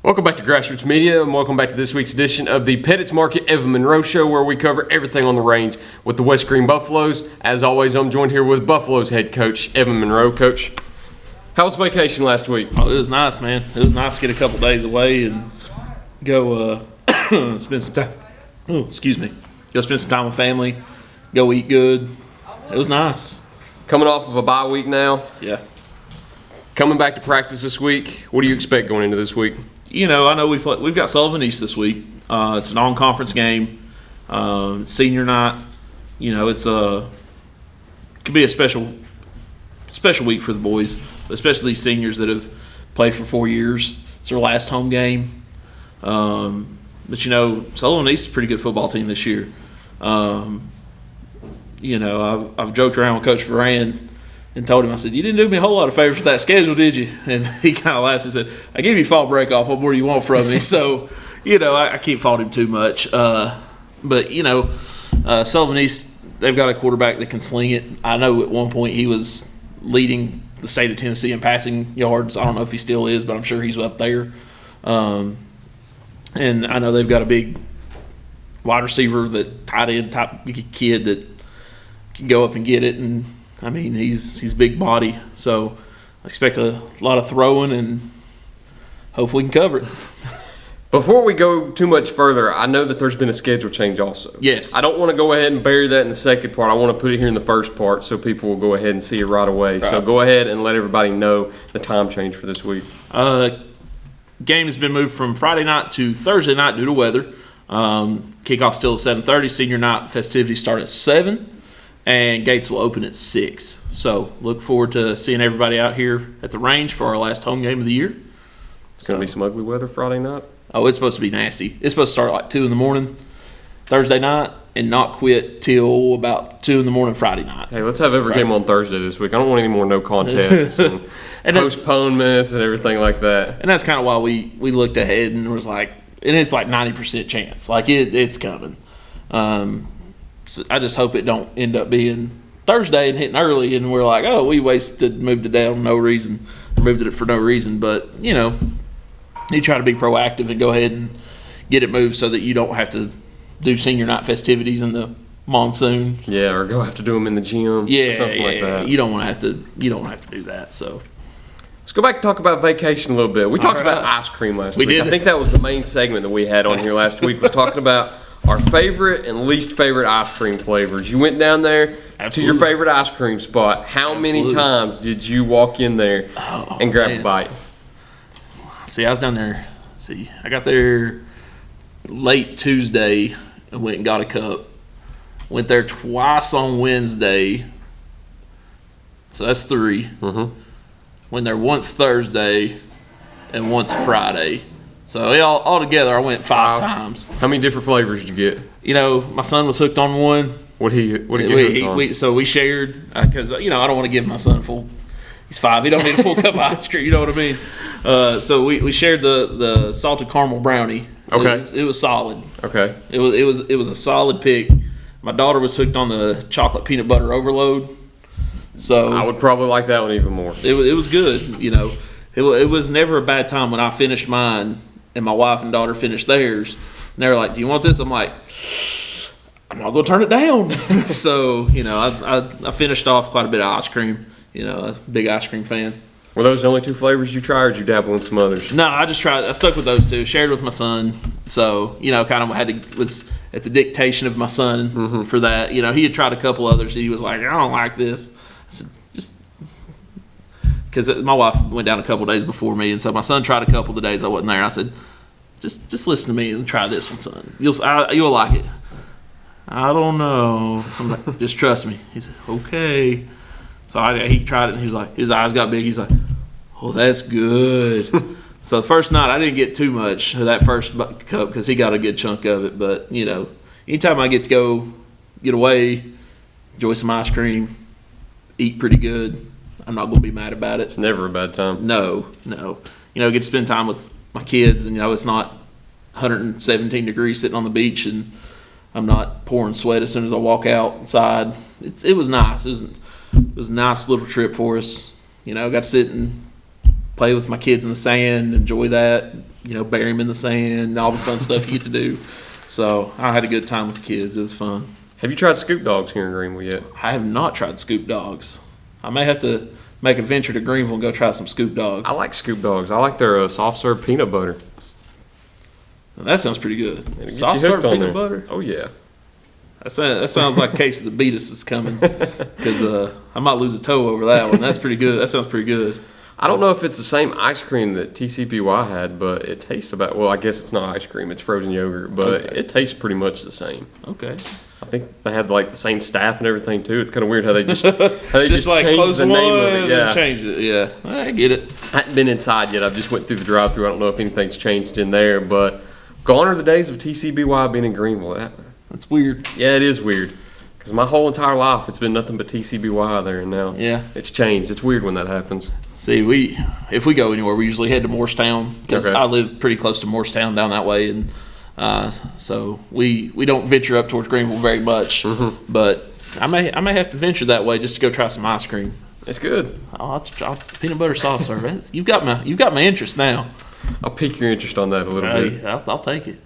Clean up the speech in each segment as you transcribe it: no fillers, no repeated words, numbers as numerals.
Welcome back to Grassroots Media, and welcome back to this week's edition of the Pettit's Market Evan Monroe Show, where we cover everything on the range with the West Green Buffaloes. As always, I'm joined here with Buffaloes head coach Evan Monroe. Coach, how was vacation last week? Oh, it was nice, man. It was nice to get a couple days away and go spend some time. Oh, excuse me. Go spend some time with family. Go eat good. It was nice. Coming off of a bye week now. Yeah. Coming back to practice this week. What do you expect going into this week? I know we've got Sullivan East this week. It's an on-conference game. Senior night. It could be a special week for the boys, especially these seniors that have played for 4 years. It's their last home game. But Sullivan East is a pretty good football team this year. I've joked around with Coach Varan and told him, I said, you didn't do me a whole lot of favors with that schedule, did you? And he kind of laughed and said, I gave you fall break off. What more do you want from me? So, I can't fault him too much. But Sullivan East, they've got a quarterback that can sling it. I know at one point he was leading the state of Tennessee in passing yards. I don't know if he still is, but I'm sure he's up there. And I know they've got a big wide receiver, that tight end type kid that can go up and get it. And he's big body, so I expect a lot of throwing, and hopefully we can cover it. Before we go too much further, I know that there's been a schedule change also. Yes. I don't want to go ahead and bury that in the second part. I want to put it here in the first part so people will go ahead and see it right away. Right. So go ahead and let everybody know the time change for this week. Game has been moved from Friday night to Thursday night due to weather. Kickoff still at 7:30. Senior night festivities start at 7. And gates will open at 6. So look forward to seeing everybody out here at the range for our last home game of the year. It's going to be some ugly weather Friday night. Oh, it's supposed to be nasty. It's supposed to start like 2 in the morning Thursday night and not quit till about 2 in the morning Friday night. Hey, let's have every game on Thursday this week. I don't want any more no contests and postponements and everything like that. And that's kind of why we looked ahead and was like, and it's like 90% chance. Like it's coming. So I just hope it don't end up being Thursday and hitting early, and we're like, oh, we moved it down moved it for no reason. But you try to be proactive and go ahead and get it moved so that you don't have to do senior night festivities in the monsoon. Yeah, or go have to do them in the gym. Yeah, something like that. You don't want to have to. You don't have to do that. So let's go back and talk about vacation a little bit. We talked about ice cream last week. Did. I think that was the main segment that we had on here last week. Was talking about our favorite and least favorite ice cream flavors. You went down there to your favorite ice cream spot. How many times did you walk in there and grab a bite? See, I was down there. I got there late Tuesday and went and got a cup. Went there twice on Wednesday. So that's 3. Mm-hmm. Went there once Thursday and once Friday. So all together, I went 5 times. How many different flavors did you get? My son was hooked on one. What did he get hooked on? So we shared because I don't want to give my son full. He's 5. He don't need a full cup of ice cream. You know what I mean? So we shared the salted caramel brownie. Okay. It was solid. Okay. It was a solid pick. My daughter was hooked on the chocolate peanut butter overload. So I would probably like that one even more. It was good. It was never a bad time when I finished mine and my wife and daughter finished theirs. And they were like, do you want this? I'm like, I'm not going to turn it down. So, I finished off quite a bit of ice cream. A big ice cream fan. Were those the only 2 flavors you tried, or did you dabble in some others? No, I stuck with those 2. Shared with my son. So, kind of was at the dictation of my son for that. He had tried a couple others. He was like, I don't like this. I said, just because my wife went down a couple days before me, and so my son tried a couple of the days I wasn't there. I said, just listen to me and try this one, son. You'll like it. I don't know. I'm like, just trust me. He said, okay. So he tried it, and he was like, his eyes got big. He's like, oh, that's good. So the first night, I didn't get too much of that first cup because he got a good chunk of it. But, anytime I get to go get away, enjoy some ice cream, eat pretty good, I'm not going to be mad about it. It's never a bad time. No. Get to spend time with my kids, and, it's not 117 degrees sitting on the beach, and I'm not pouring sweat as soon as I walk outside. It was nice. It was a nice little trip for us. Got to sit and play with my kids in the sand, enjoy that. bury them in the sand, all the fun stuff you get to do. So I had a good time with the kids. It was fun. Have you tried scoop dogs here in Greenville yet? I have not tried scoop dogs. I may have to make a venture to Greenville and go try some scoop dogs. I like scoop dogs. I like their soft serve peanut butter. That sounds pretty good. It'll Soft get you serve hooked on peanut there. butter. Oh yeah. That sounds like a case of the Beatus is coming, because I might lose a toe over that one. That's pretty good. That sounds pretty good. I don't know if it's the same ice cream that TCPY had, but it tastes about. Well, I guess it's not ice cream; it's frozen yogurt, but Okay. it tastes pretty much the same. Okay. I think they had like the same staff and everything too. It's kind of weird how they just Like changed close the one name of it. and Yeah, changed it. Yeah, I get it. I hadn't been inside yet. I just went through the drive-through. I don't know if anything's changed in there, but gone are the days of TCBY being in Greenville. That's weird. Yeah, it is weird. Because my whole entire life, it's been nothing but TCBY there, and now Yeah. it's changed. It's weird when that happens. See, if we go anywhere, we usually head to Morristown, because Okay. I live pretty close to Morristown down that way, and so we don't venture up towards Greenville very much. But I may have to venture that way just to go try some ice cream. It's good. I'll peanut butter sauce serve. You've got my interest now. I'll pique your interest on that a little bit. Hey, I'll take it.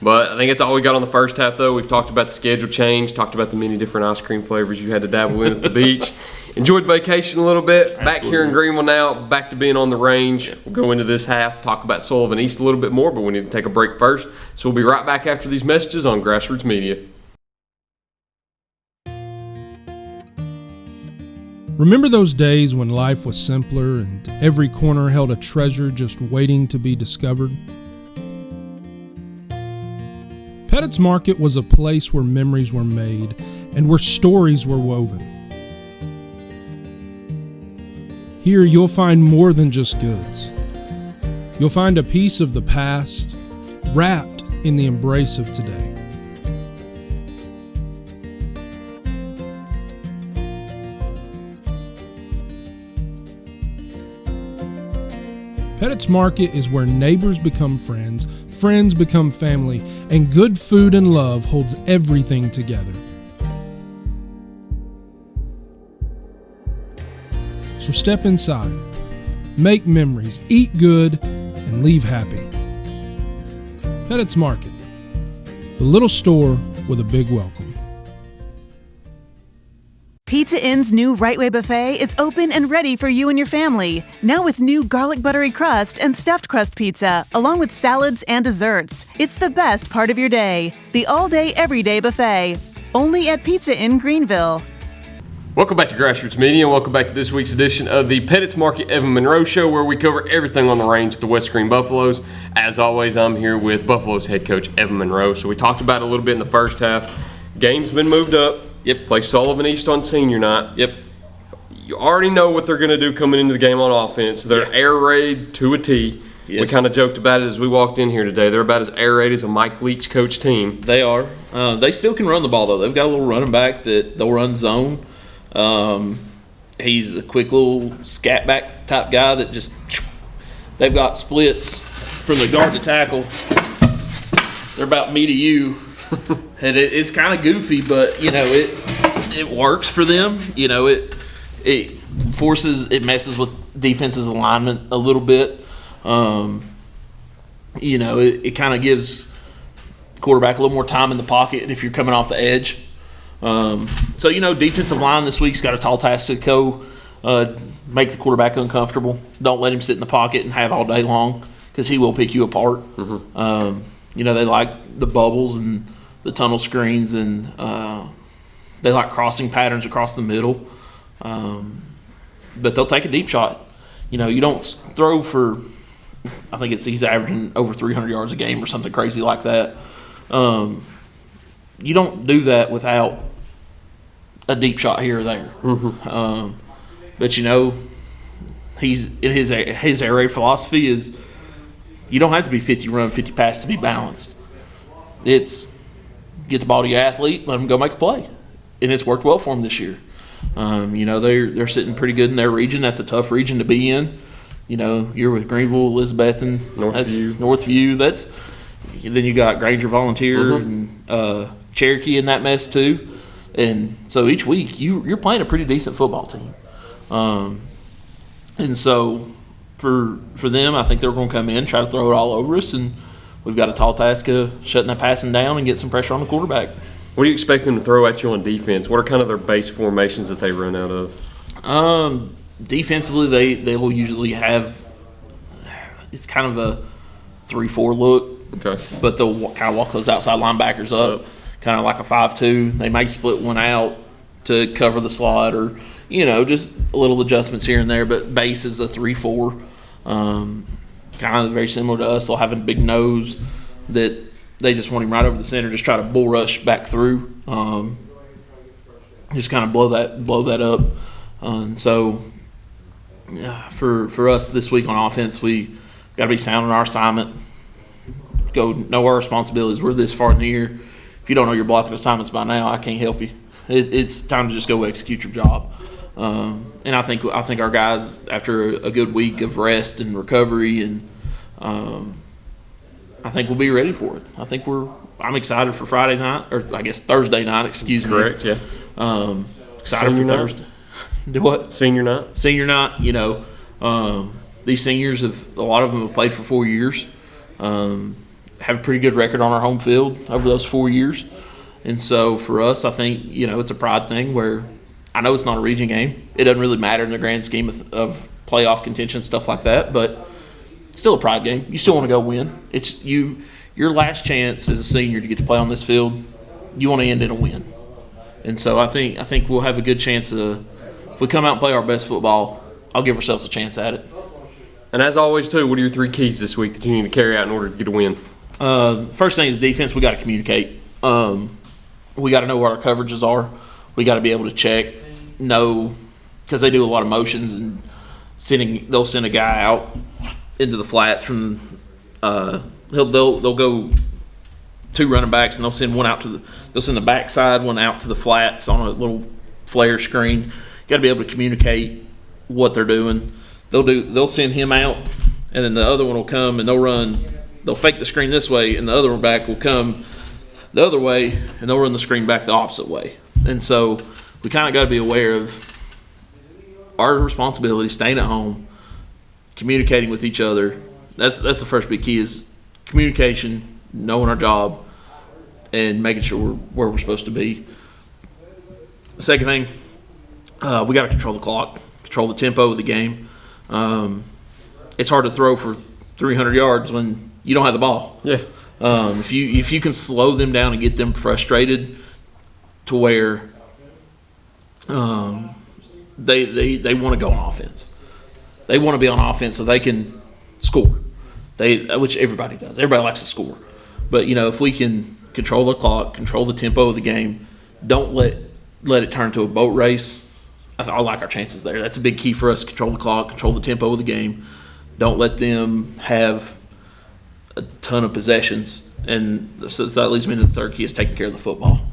But I think that's all we got on the first half, though. We've talked about the schedule change, talked about the many different ice cream flavors you had to dabble in at the beach. Enjoyed vacation a little bit. Back here in Greenville now, back to being on the range. We'll go into this half, talk about Sullivan East a little bit more, but we need to take a break first. So we'll be right back after these messages on Grassroots Media. Remember those days when life was simpler and every corner held a treasure just waiting to be discovered? Pettit's Market was a place where memories were made and where stories were woven. Here you'll find more than just goods. You'll find a piece of the past wrapped in the embrace of today. Pettit's Market is where neighbors become friends, friends become family, and good food and love holds everything together. So step inside, make memories, eat good, and leave happy. Pettit's Market, the little store with a big welcome. Pizza Inn's new Right Way Buffet is open and ready for you and your family. Now with new garlic buttery crust and stuffed crust pizza, along with salads and desserts. It's the best part of your day. The all-day, everyday buffet. Only at Pizza Inn Greenville. Welcome back to Grassroots Media, and welcome back to this week's edition of the Pettit's Market Evan Monroe Show, where we cover everything on the range with the West Green Buffaloes. As always, I'm here with Buffaloes head coach Evan Monroe. So we talked about it a little bit in the first half. Game's been moved up. Yep. Play Sullivan East on senior night. Yep. You already know what they're going to do coming into the game on offense. They're air raid to a T. Yes. We kind of joked about it as we walked in here today. They're about as air raid as a Mike Leach coach team. They are. They still can run the ball, though. They've got a little running back that they'll run zone. He's a quick little scat back type guy that just – they've got splits from the guard to tackle. They're about me to you. And it's kind of goofy, but, it works for them. It messes with defense's alignment a little bit. It kind of gives the quarterback a little more time in the pocket if you're coming off the edge. Defensive line this week's got a tall task to go make the quarterback uncomfortable. Don't let him sit in the pocket and have all day long, because he will pick you apart. They like the bubbles and the tunnel screens, and they like crossing patterns across the middle. But they'll take a deep shot. You don't throw for, I think he's averaging over 300 yards a game or something crazy like that. You don't do that without a deep shot here or there. But his air raid philosophy is you don't have to be 50 run, 50 pass to be balanced. It's get the ball to your athlete, let them go make a play, and it's worked well for them this year. They're sitting pretty good in their region. That's a tough region to be in. You're with Greenville, Elizabethton, Northview. Then you got Granger Volunteer and Cherokee in that mess too. And so each week you're playing a pretty decent football team. And so for them, I think they're going to come in, try to throw it all over us, and we've got a tall task of shutting that passing down and get some pressure on the quarterback. What do you expect them to throw at you on defense? What are kind of their base formations that they run out of? Defensively, they will usually have – it's kind of a 3-4 look. Okay. But they'll kind of walk those outside linebackers up, kind of like a 5-2. They may split one out to cover the slot or, just a little adjustments here and there. But base is a 3-4. Kind of very similar to us. They'll have a big nose that they just want him right over the center, just try to bull rush back through. Just kind of blow that up. So for us this week on offense, we got to be sound on our assignment. Go know our responsibilities. We're this far in the year. If you don't know your blocking assignments by now, I can't help you. It's time to just go execute your job. And I think our guys, after a good week of rest and recovery, and I think we'll be ready for it. I'm excited for Friday night, or I guess Thursday night. Excuse me. Correct. Yeah. Excited Senior for night? Thursday. Do what? Senior night. Senior night. These seniors a lot of them have played for 4 years. Have a pretty good record on our home field over those 4 years. And so for us, I think, it's a pride thing where I know it's not a region game. It doesn't really matter in the grand scheme of playoff contention, stuff like that, but it's still a pride game. You still want to go win. It's your last chance as a senior to get to play on this field. You want to end in a win. And so I think we'll have a good chance if we come out and play our best football, I'll give ourselves a chance at it. And as always, too, what are your 3 keys this week that you need to carry out in order to get a win? First thing is defense. We got to communicate. We got to know where our coverages are. We got to be able to check, know, because they do a lot of motions and they'll send a guy out into the flats from they'll go 2 running backs and they'll send the backside one out to the flats on a little flare screen. You got to be able to communicate what they're doing. They'll send him out, and then the other one will come and they'll fake the screen this way, and the other one back will come the other way, and they'll run the screen back the opposite way. And so we kind of got to be aware of our responsibility, staying at home, communicating with each other. That's the first big key is communication, knowing our job, and making sure we're where we're supposed to be. The second thing, we got to control the clock, control the tempo of the game. It's hard to throw for 300 yards when you don't have the ball. Yeah. If you can slow them down and get them frustrated to where they want to go on offense. They want to be on offense so they can score. Which everybody does. Everybody likes to score. But, if we can control the clock, control the tempo of the game, don't let it turn into a boat race, I like our chances there. That's a big key for us. Control the clock, control the tempo of the game. Don't let them have a ton of possessions. And so that leads me to the third key is taking care of the football.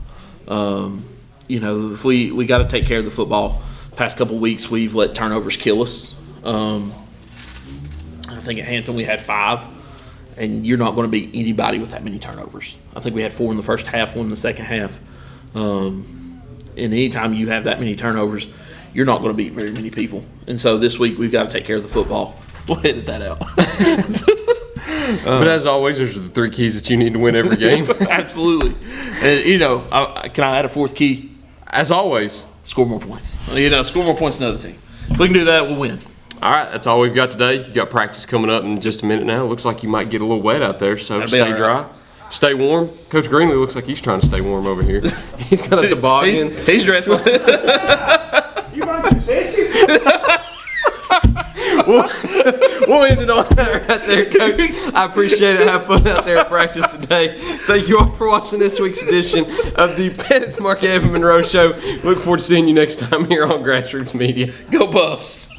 If we got to take care of the football. Past couple of weeks, we've let turnovers kill us. I think at Hampton we had 5, and you're not going to beat anybody with that many turnovers. I think we had 4 in the first half, 1 in the second half. And anytime you have that many turnovers, you're not going to beat very many people. And so this week we've got to take care of the football. We'll edit that out. But as always, those are the 3 keys that you need to win every game. Absolutely. And, can I add a 4th key? As always. Score more points. Score more points than the other team. If we can do that, we'll win. All right, that's all we've got today. You got practice coming up in just a minute now. It looks like you might get a little wet out there, so stay dry. Stay warm. Coach Greenlee looks like he's trying to stay warm over here. He's got a toboggan. He's dressed like You bunch of sissies. We'll end it on that right there, Coach. I appreciate it. Have fun out there at practice today. Thank you all for watching this week's edition of the Pettit's Market Evan Monroe Show. Look forward to seeing you next time here on Grassroots Media. Go Buffs.